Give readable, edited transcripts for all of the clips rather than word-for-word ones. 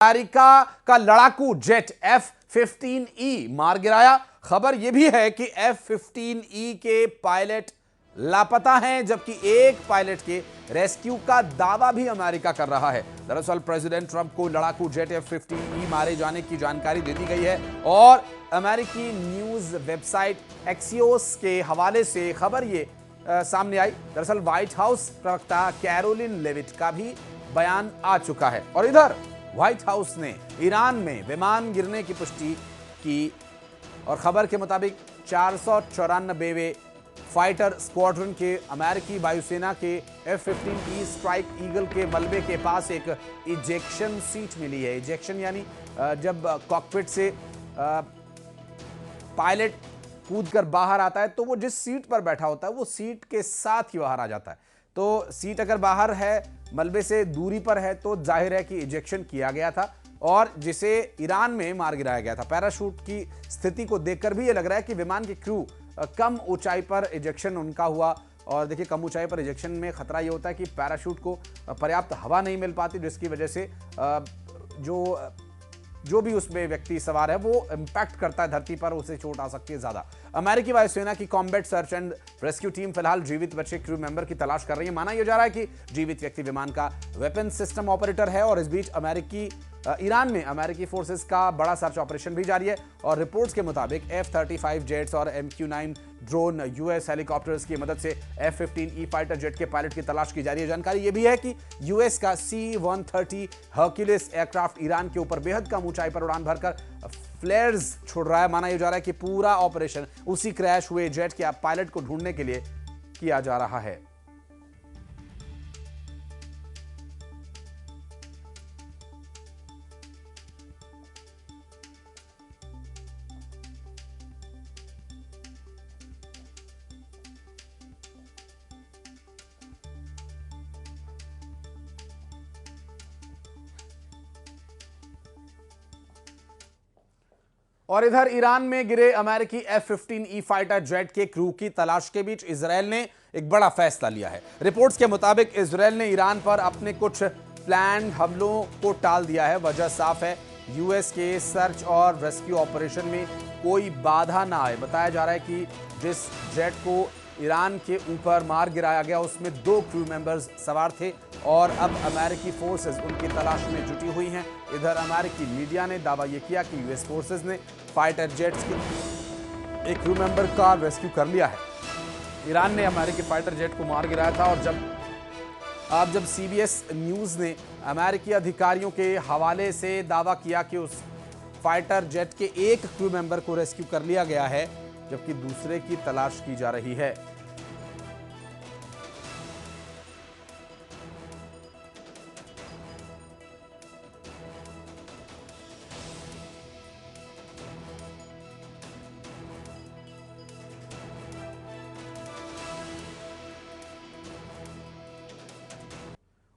America का लड़ाकू jet F-15E मार गिराया। खबर यह भी है कि F-15E के पायलट लापता हैं, जबकि एक पायलट के रेस्क्यू का दावा भी अमेरिका कर रहा है। दरअसल प्रेसिडेंट ट्रंप को लड़ाकू जेट F-15E मारे जाने की जानकारी दे दी गई है और अमेरिकी न्यूज वेबसाइट एक्सियोस के हवाले से खबर ये सामने आई। दरअसल व्हाइट हाउस प्रवक्ता कैरोलिन लेविट का भी बयान आ चुका है और इधर व्हाइट हाउस ने ईरान में विमान गिरने की पुष्टि की और खबर के मुताबिक 494वें फाइटर स्क्वाड्रन के अमेरिकी वायुसेना के F-15E स्ट्राइक ईगल के मलबे के पास एक इजेक्शन सीट मिली है। इजेक्शन यानी जब कॉकपिट से पायलट कूदकर बाहर आता है तो वो जिस सीट पर बैठा होता है वो सीट के साथ ही बाहर आ जाता है। तो सीट अगर बाहर है, मलबे से दूरी पर है, तो जाहिर है कि इजेक्शन किया गया था और जिसे ईरान में मार गिराया गया था। पैराशूट की स्थिति को देखकर भी ये लग रहा है कि विमान के क्रू कम ऊंचाई पर इजेक्शन उनका हुआ और देखिए कम ऊंचाई पर इजेक्शन में खतरा ये होता है कि पैराशूट को पर्याप्त हवा नहीं मिल पाती, जिसकी वजह से जो भी उसमें व्यक्ति सवार है वो इंपैक्ट करता है धरती पर, उसे चोट आ सकती है ज्यादा। अमेरिकी वायुसेना की combat search and rescue team फिलहाल जीवित बचे क्रू मेंबर की तलाश कर रही है। माना यह जा रहा है कि जीवित व्यक्ति विमान का वेपन सिस्टम ऑपरेटर है और इस बीच ईरान में अमेरिकी फोर्सेस का बड़ा सर्च ऑपरेशन भी जारी है और रिपोर्ट्स के मुताबिक F-35 जेट्स और MQ-9 ड्रोन यूएस हेलीकॉप्टर्स की मदद से F-15E फाइटर जेट के पायलट की तलाश की जा रही है। जानकारी यह भी है कि यूएस का C-130 हर्क्यूलिस एयरक्राफ्ट ईरान के ऊपर बेहद कम ऊंचाई पर उड़ान भरकर फ्लेयर्स छोड़ रहा है। माना यह जा रहा है कि पूरा ऑपरेशन उसी क्रैश हुए जेट के पायलट को ढूंढने के लिए किया जा रहा है। और इधर ईरान में गिरे अमेरिकी F-15E फाइटर जेट के क्रू की तलाश के बीच इजरायल ने एक बड़ा फैसला लिया है। रिपोर्ट्स के मुताबिक इजरायल ने ईरान पर अपने कुछ प्लान्ड हमलों को टाल दिया है। वजह साफ है, यूएस के सर्च और रेस्क्यू ऑपरेशन में कोई बाधा ना आए। बताया जा रहा है कि जिस जेट को ईरान के ऊपर मार गिराया गया उसमें 2 क्रू मेंबर्स सवार थे और अब अमेरिकी फोर्सेस उनकी तलाश में जुटी हुई हैं। इधर अमेरिकी मीडिया ने दावा यह किया कि यूएस फोर्सेस ने फाइटर जेट्स के एक क्रू मेंबर का रेस्क्यू कर लिया है। ईरान ने अमेरिकी फाइटर जेट को मार गिराया था और जब CBS न्यूज ने अमेरिकी अधिकारियों के हवाले से दावा किया कि उस फाइटर जेट के एक क्रू मेंबर को रेस्क्यू कर लिया गया है जबकि दूसरे की तलाश की जा रही है।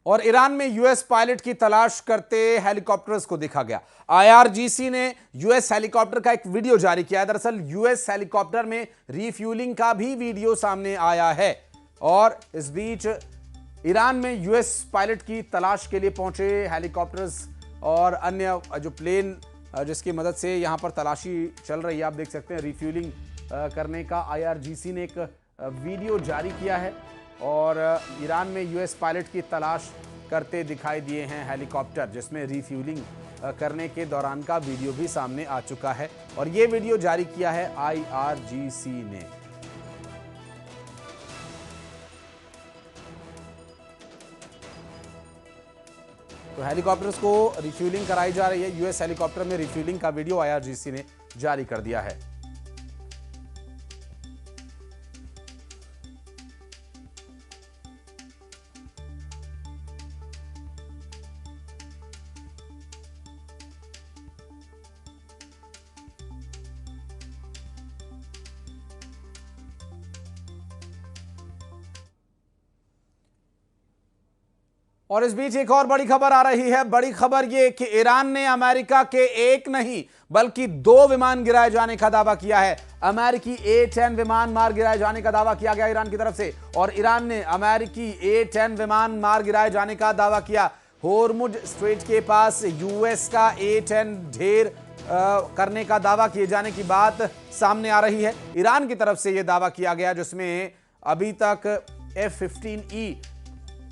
और ईरान में यूएस पायलट की तलाश करते हेलीकॉप्टर्स को देखा गया। IRGC ने यूएस हेलीकॉप्टर का एक वीडियो जारी किया है। दरअसल यूएस हेलीकॉप्टर में रिफ्यूलिंग का भी वीडियो सामने आया है और इस बीच ईरान में यूएस पायलट की तलाश के लिए पहुंचे हेलीकॉप्टर्स और अन्य जो प्लेन जिसकी मदद से यहां पर तलाशी चल रही है। आप देख सकते हैं रिफ्यूलिंग करने का IRGC ने एक वीडियो जारी किया है और ईरान में यूएस पायलट की तलाश करते दिखाई दिए हैं हेलीकॉप्टर, जिसमें रिफ्यूलिंग करने के दौरान का वीडियो भी सामने आ चुका है और यह वीडियो जारी किया है IRGC ने। तो हेलीकॉप्टर्स को रिफ्यूलिंग कराई जा रही है। यूएस हेलीकॉप्टर में रिफ्यूलिंग का वीडियो IRGC ने जारी कर दिया है। और इस बीच एक और बड़ी खबर आ रही है। बड़ी खबर यह कि ईरान ने अमेरिका के एक नहीं बल्कि 2 विमान गिराए जाने का दावा किया है। अमेरिकी A-10 विमान मार गिराए जाने का दावा किया गया ईरान की तरफ से और ईरान ने अमेरिकी A-10 विमान मार गिराए जाने का दावा किया। होर्मुज स्ट्रेट के पास यूएस का A-10 ढेर करने का दावा किए जाने की बात सामने आ रही है। ईरान की तरफ से यह दावा किया गया, जिसमें अभी तक F-15E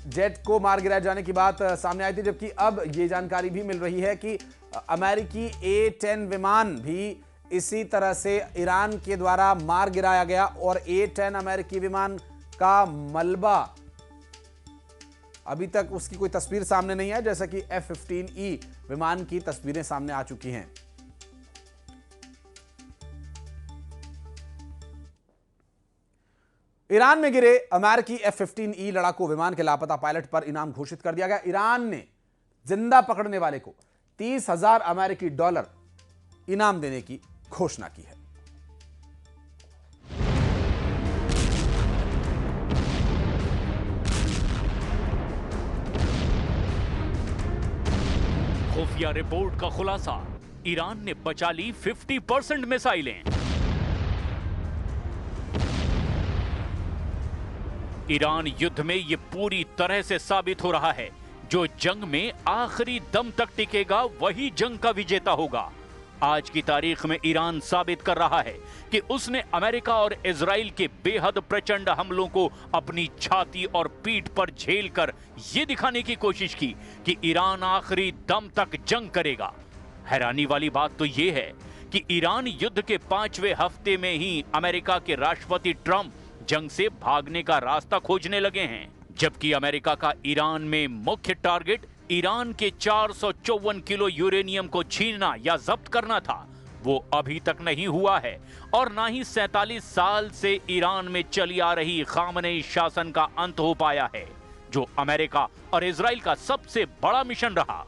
जेट को मार गिराए जाने की बात सामने आई थी, जबकि अब यह जानकारी भी मिल रही है कि अमेरिकी A-10 विमान भी इसी तरह से ईरान के द्वारा मार गिराया गया और A-10 अमेरिकी विमान का मलबा अभी तक उसकी कोई तस्वीर सामने नहीं है, जैसा कि F-15E विमान की तस्वीरें सामने आ चुकी हैं। ईरान में गिरे अमेरिकी F-15E लड़ाकू विमान के लापता पायलट पर इनाम घोषित कर दिया गया। ईरान ने जिंदा पकड़ने वाले को 30,000 अमेरिकी डॉलर इनाम देने की घोषणा की है। खुफिया रिपोर्ट का खुलासा, ईरान ने बचा ली 50% मिसाइलें। ईरान युद्ध में यह पूरी तरह से साबित हो रहा है, जो जंग में आखिरी दम तक टिकेगा वही जंग का विजेता होगा। आज की तारीख में ईरान साबित कर रहा है कि उसने अमेरिका और इजराइल के बेहद प्रचंड हमलों को अपनी छाती और पीठ पर झेलकर यह दिखाने की कोशिश की कि ईरान आखिरी दम तक जंग करेगा। हैरानी वाली बात तो यह है कि ईरान युद्ध के 5वें हफ्ते में ही अमेरिका के राष्ट्रपति ट्रंप जंग से भागने का रास्ता खोजने लगे हैं, जबकि अमेरिका का ईरान में मुख्य टारगेट ईरान के 454 किलो यूरेनियम को छीनना या जब्त करना था, वो अभी तक नहीं हुआ है और ना ही 47 साल से ईरान में चली आ रही खामनेई शासन का अंत हो पाया है, जो अमेरिका और इजराइल का सबसे बड़ा मिशन रहा।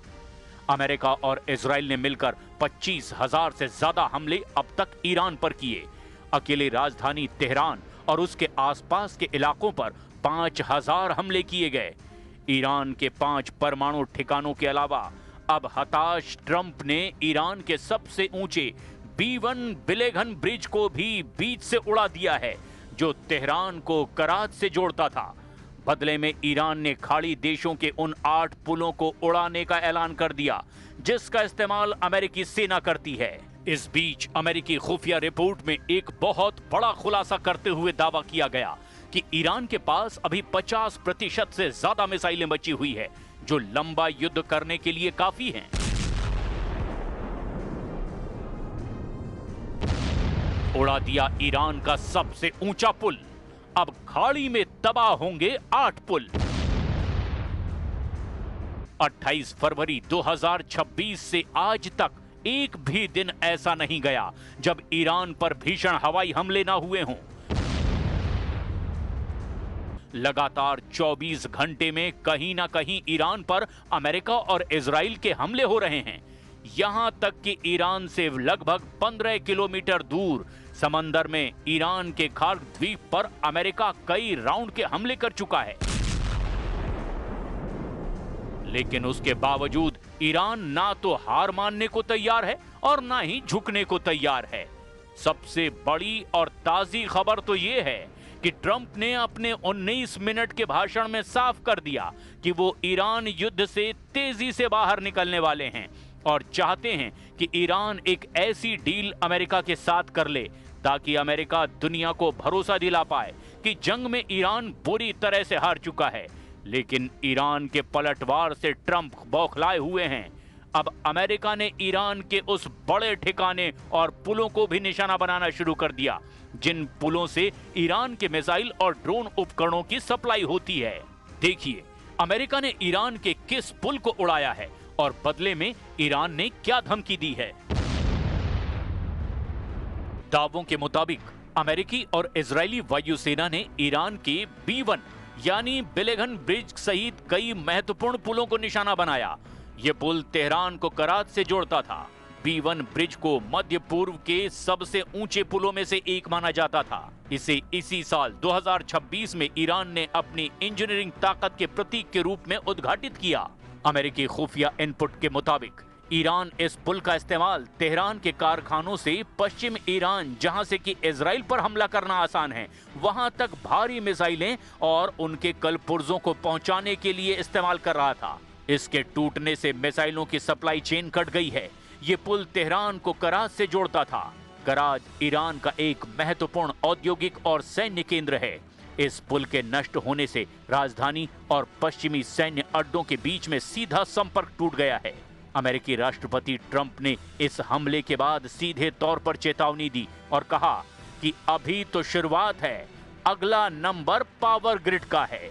अमेरिका और इजराइल ने मिलकर 25,000 से ज्यादा हमले अब तक ईरान पर किए। अकेले राजधानी तेहरान और उसके आसपास के इलाकों पर 5,000 हमले किए गए। ईरान के 5 परमाणु ठिकानों के अलावा अब हताश ट्रंप ने ईरान के सबसे ऊंचे B-1 बिलेघन ब्रिज को भी बीच से उड़ा दिया है, जो तेहरान को कराच से जोड़ता था। बदले में ईरान ने खाड़ी देशों के उन 8 पुलों को उड़ाने का ऐलान कर दिया, जिसका इस्तेमाल अमेरिकी सेना करती है। इस बीच अमेरिकी खुफिया रिपोर्ट में एक बहुत बड़ा खुलासा करते हुए दावा किया गया कि ईरान के पास अभी 50% से ज्यादा मिसाइलें बची हुई है, जो लंबा युद्ध करने के लिए काफी हैं। उड़ा दिया ईरान का सबसे ऊंचा पुल, अब खाड़ी में तबाह होंगे 8 पुल। 28 फरवरी 2026 से आज तक एक भी दिन ऐसा नहीं गया जब ईरान पर भीषण हवाई हमले ना हुए हों। लगातार 24 घंटे में कहीं ना कहीं ईरान पर अमेरिका और इजराइल के हमले हो रहे हैं। यहां तक कि ईरान से लगभग 15 किलोमीटर दूर समंदर में ईरान के खार्ग द्वीप पर अमेरिका कई राउंड के हमले कर चुका है। लेकिन उसके बावजूद ईरान ना तो हार मानने को तैयार है और ना ही झुकने को तैयार है। सबसे बड़ी और ताजी खबर तो यह है कि ट्रंप ने अपने 19 मिनट के भाषण में साफ कर दिया कि वो ईरान युद्ध से तेजी से बाहर निकलने वाले हैं और चाहते हैं कि ईरान एक ऐसी डील अमेरिका के साथ कर ले ताकि अमेरिका दुनिया को भरोसा दिला पाए कि जंग में ईरान बुरी तरह से हार चुका है। लेकिन ईरान के पलटवार से ट्रंप बौखलाए हुए हैं। अब अमेरिका ने ईरान के उस बड़े ठिकाने और पुलों को भी निशाना बनाना शुरू कर दिया, जिन पुलों से ईरान के मिसाइल और ड्रोन उपकरणों की सप्लाई होती है। देखिए अमेरिका ने ईरान के किस पुल को उड़ाया है और बदले में ईरान ने क्या धमकी दी है। दावों के मुताबिक अमेरिकी और इजरायली वायुसेना ने ईरान के B-1 यानी बिलेघन ब्रिज सहित कई महत्वपूर्ण पुलों को निशाना बनाया। यह पुल तेहरान को कराच से जोड़ता था। B-1 ब्रिज को मध्य पूर्व के सबसे ऊंचे पुलों में से एक माना जाता था। इसे इसी साल 2026 में ईरान ने अपनी इंजीनियरिंग ताकत के प्रतीक के रूप में उद्घाटित किया। अमेरिकी खुफिया इनपुट के मुताबिक ईरान इस पुल का इस्तेमाल तेहरान के कारखानों से पश्चिम ईरान, जहां से कि इजराइल पर हमला करना आसान है, वहां तक भारी मिसाइलें और उनके कलपुर्जों को पहुंचाने के लिए इस्तेमाल कर रहा था। इसके टूटने से मिसाइलों की सप्लाई चेन कट गई है। ये पुल तेहरान को कराज से जोड़ता था। कराज ईरान का एक महत्वपूर्ण औद्योगिक और सैन्य केंद्र है। इस पुल के नष्ट होने से राजधानी और पश्चिमी सैन्य अड्डों के बीच में सीधा संपर्क टूट गया है। अमेरिकी राष्ट्रपति ट्रंप ने इस हमले के बाद सीधे तौर पर चेतावनी दी और कहा कि अभी तो शुरुआत है, अगला नंबर पावर ग्रिड का है।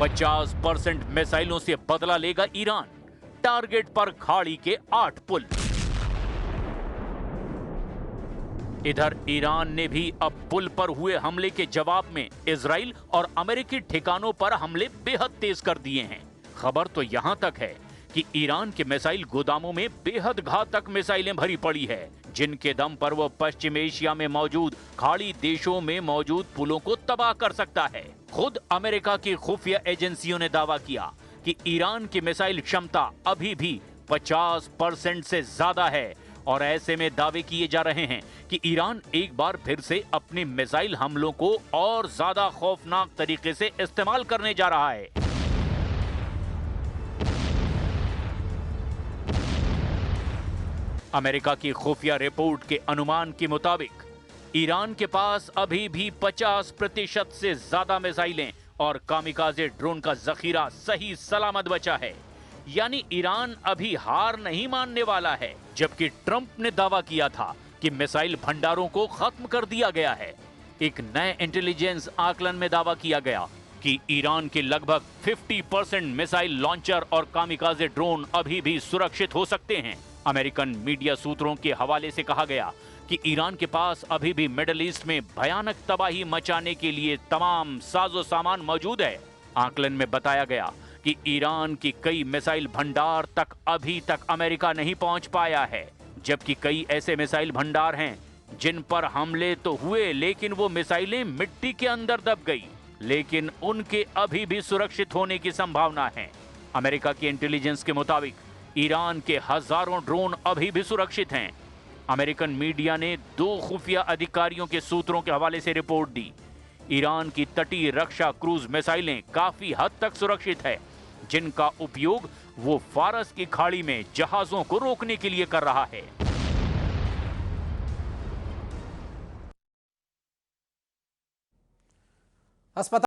50% मिसाइलों से बदला लेगा ईरान। टारगेट पर खाड़ी के 8 पुल। इधर ईरान ने भी अब पुल पर हुए हमले के जवाब में इजराइल और अमेरिकी ठिकानों पर हमले बेहद तेज कर दिए हैं। खबर तो यहां तक है कि ईरान के मिसाइल गोदामों में बेहद घातक मिसाइलें भरी पड़ी है, जिनके दम पर वो पश्चिम एशिया में मौजूद खाड़ी देशों में मौजूद पुलों को तबाह कर सकता है। खुद अमेरिका की खुफिया एजेंसियों ने दावा किया कि ईरान की मिसाइल क्षमता अभी भी 50% से ज्यादा है और ऐसे में दावे किए जा रहे हैं कि ईरान एक बार फिर से अपने मिसाइल हमलों को और ज्यादा खौफनाक तरीके से इस्तेमाल करने जा रहा है। अमेरिका की खुफिया रिपोर्ट के अनुमान के मुताबिक ईरान के पास अभी भी 50% से ज्यादा मिसाइलें और कामिकाजे ड्रोन का जखीरा सही सलामत बचा है। यानी ईरान अभी हार नहीं मानने वाला है, जबकि ट्रंप ने दावा किया था कि मिसाइल भंडारों को खत्म कर दिया गया है। एक नए इंटेलिजेंस आकलन में दावा किया गया कि ईरान के लगभग 50% मिसाइल लॉन्चर और कामिकाजे ड्रोन अभी भी सुरक्षित हो सकते हैं। अमेरिकन मीडिया सूत्रों के हवाले से कहा गया कि ईरान के पास अभी भी मिडिल ईस्ट में भयानक तबाही मचाने के लिए तमाम साजो सामान मौजूद है। आकलन में बताया गया कि ईरान की कई मिसाइल भंडार तक अभी तक अमेरिका नहीं पहुंच पाया है, जबकि कई ऐसे मिसाइल भंडार हैं जिन पर हमले तो हुए लेकिन वो मिसाइलें मिट्टी के अंदर दब गई, लेकिन उनके अभी भी सुरक्षित होने की संभावना है। अमेरिका की इंटेलिजेंस के मुताबिक ईरान के हजारों ड्रोन अभी भी सुरक्षित हैं। अमेरिकन मीडिया ने 2 खुफिया अधिकारियों के सूत्रों के हवाले से रिपोर्ट दी। ईरान की तटीय रक्षा क्रूज मिसाइलें काफी हद तक सुरक्षित है, जिनका उपयोग वो फारस की खाड़ी में जहाजों को रोकने के लिए कर रहा है। अस्पताल